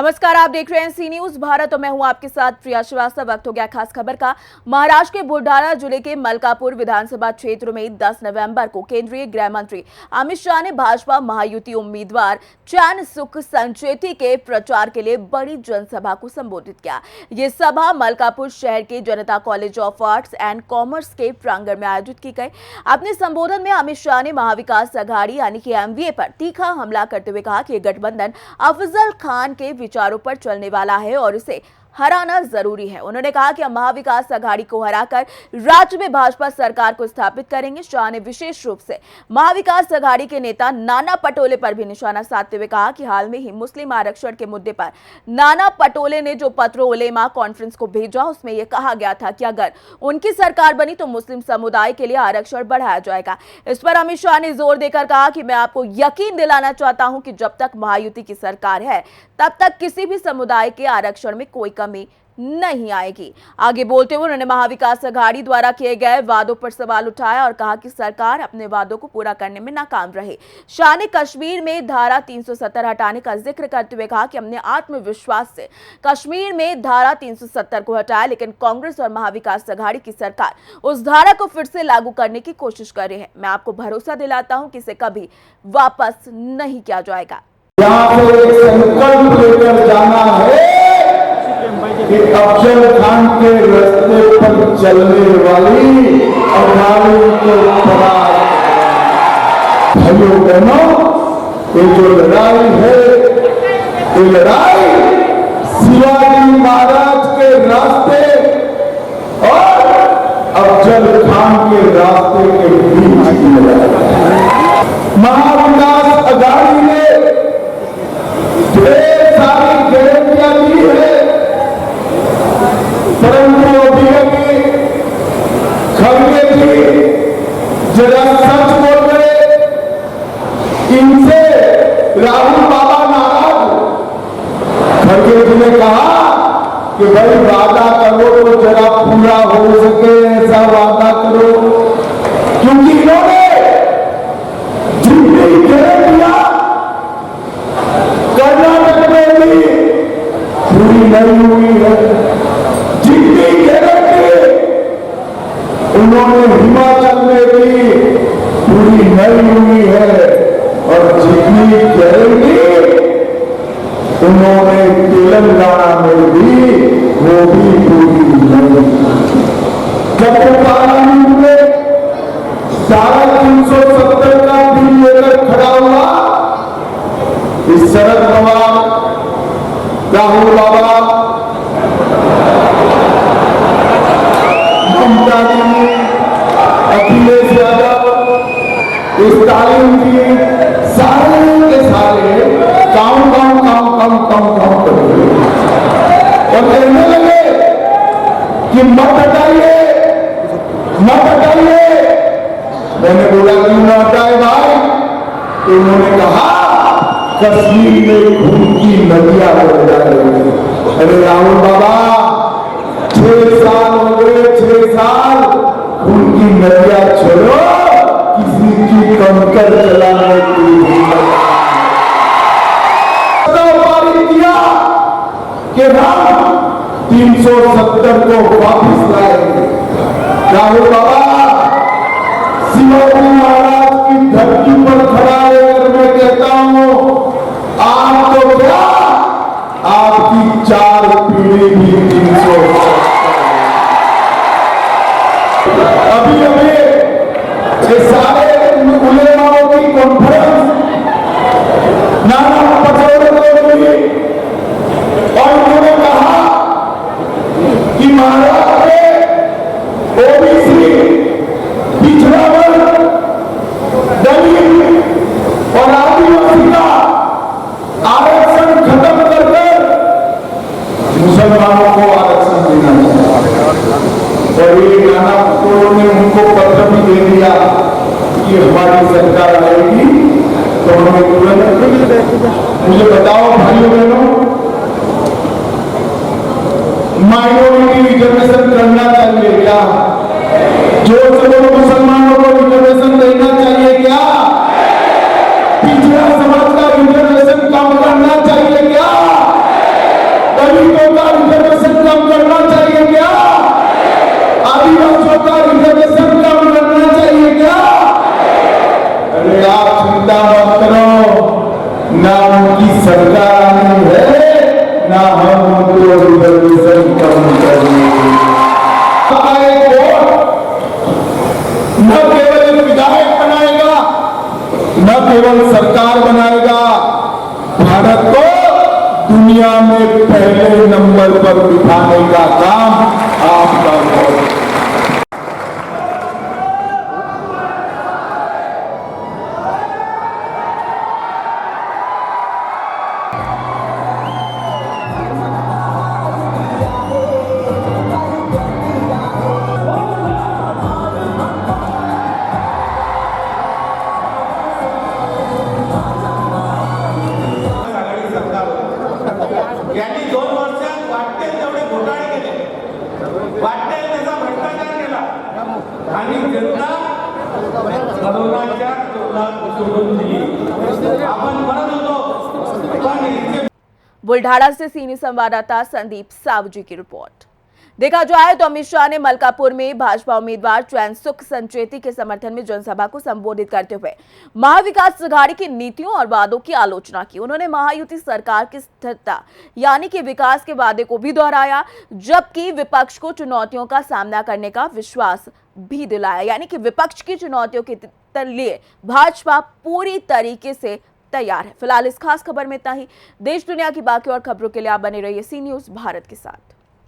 नमस्कार, आप देख रहे हैं सी न्यूज भारत और मैं हूं आपके साथ प्रिया श्रीवास्तव। वक्त हो गया खास खबर का। महाराष्ट्र के बुलढाणा जिले के मलकापुर विधानसभा क्षेत्र में 10 नवंबर को केंद्रीय गृह मंत्री अमित शाह ने भाजपा महायुति उम्मीदवार चैन सुख संचेती के प्रचार के लिए बड़ी जनसभा को संबोधित किया। ये सभा मलकापुर शहर के जनता college of arts and commerce के प्रांगण में आयोजित की गई। अपने संबोधन में अमित शाह ने महाविकास आघाड़ी यानी कि एमवीए पर तीखा हमला करते हुए कहा कि गठबंधन अफजल खान के विचारों पर चलने वाला है और इसे हराना जरूरी है। उन्होंने कहा कि हम महाविकास आघाड़ी को हराकर राज्य में भाजपा सरकार को स्थापित करेंगे। शाह ने विशेष रूप से महाविकास आघाड़ी के नेता नाना पटोले पर भी निशाना साधते हुए कहा कि हाल में ही मुस्लिम आरक्षण के मुद्दे पर नाना पटोले ने जो पत्र उलेमा कॉन्फ्रेंस को भेजा, उसमें यह कहा गया था कि अगर उनकी सरकार बनी तो मुस्लिम समुदाय के लिए आरक्षण बढ़ाया जाएगा। इस पर अमित शाह ने जोर देकर कहा कि मैं आपको यकीन दिलाना चाहता हूं कि जब तक महायुति की सरकार है तब तक किसी भी समुदाय के आरक्षण में कोई कमी नहीं आएगी। आगे बोलते हुए उन्होंने महाविकास आघाड़ी द्वारा किए गए वादों पर सवाल उठाया और कहा कि सरकार अपने वादों को पूरा करने में नाकाम रही। शाह ने कश्मीर में धारा 370 हटाने का जिक्र करते हुए कहा कि हमने आत्मविश्वास से कश्मीर में धारा 370 को हटाया, लेकिन कांग्रेस और महाविकास आघाड़ी की सरकार उस धारा को फिर से लागू करने की कोशिश कर रही है। मैं आपको भरोसा दिलाता हूं कि इसे कभी वापस नहीं किया जाएगा। यहाँ से एक संकल्प लेकर जाना है कि अफजल खान के रास्ते पर चलने वाली अघाड़ी को परास्त। भाइयों बहनों, ये जो लड़ाई है, ये लड़ाई शिवाजी महाराज के रास्ते और अफजल खान के रास्ते के बीच की लड़ाई है। महाविकास आघाड़ी ने ढेर सारी गारंटियां दी है, परंतु अभी अभी खड़गे भी जरा सच बोल रहे। इनसे राहुल बाबा नाराज। खड़गे जी ने कहा कि भाई वादा करो तो जरा पूरा हो सके, ऐसा वादा करो, क्योंकि इन्होंने जितनी गारंटियां कर्नाटक में भी पूरी नहीं हुई है, जितनी गारंटी उन्होंने हिमाचल में भी पूरी नहीं हुई है और जितनी गारंटी उन्होंने तेलंगाना में भी वो भी पूरी नहीं। जब वो पार्लियामेंट में धारा 370 का बिल लेकर खड़ा हुआ, इस शरद पवार, राहुल बाबा, ममता जी, अखिलेश यादव, स्टालिन जी, सारे के सारे काम कर रहे और कहने लगे कि मत हटाइए, मत हटाइए। मैंने बोला क्यों न हटाए भाई? तो उन्होंने कहा कश्मीर में खून की नदियां बह जा रही है। अरे राहुल बाबा, 6 साल हो गए, 6 साल खून की नदियां छोड़ो, किसी की कंकर चलाने की पारित किया कि हम 370 को वापिस लाएंगे। राहुल बाबा, शिवाजी महाराज की धरती पर खड़ा होकर मैं कहता हूं, आप तो क्या, आपकी 4 पीढ़ी भी 370। अभी अभी ये सारे उलेमाओं की कॉन्फ्रेंस नाना पटोले को मिली और उन्होंने कहा कि महाराष्ट्र में ओबीसी, पिछड़ा वर्ग, दलित और आदिवासी का आरक्षण खत्म कर मुसलमानों को आरक्षण देना चाहिए। और ये नाना पटोले ने उनको पत्र भी दे दिया कि हमारी सरकार आएगी तो हमें तुरंत। मुझे बताओ भाइयों बहनों, माइनॉरिटी रिजर्वेशन करना चाहिए क्या? जो मुसलमानों को रिजर्वेशन देना चाहिए क्या? पिछड़ा समाज का रिजर्वेशन कम करना चाहिए क्या? केवल सरकार बनाएगा, भारत को दुनिया में पहले नंबर पर बिठाने का काम आपका होगा। यांनी 2 वर्षात वाटेल तेवढे घोटाळे केले, वाटेल त्याचा भ्रष्टाचार केला आणि जनता करोनाच्या जोरात सोडून दिली। आपण म्हणत होतो पण इतके बुल्ढाना से सीनियर संवाददाता संदीप सावजी की रिपोर्ट। देखा जाए तो अमित शाह ने मलकापुर में भाजपा उम्मीदवार चैन सुख संचेती के समर्थन में जनसभा को संबोधित करते हुए महाविकास आघाड़ी की नीतियों और वादों की आलोचना की। उन्होंने महायुति सरकार की स्थिरता यानी कि विकास के वादे को भी दोहराया, जबकि विपक्ष को चुनौतियों का सामना करने का विश्वास भी दिलाया, यानी कि विपक्ष की चुनौतियों के लिए भाजपा पूरी तरीके से तैयार है। फिलहाल इस खास खबर में इतना ही। देश दुनिया की बाकी और खबरों के लिए आप बने रहिए सी न्यूज़ भारत के साथ।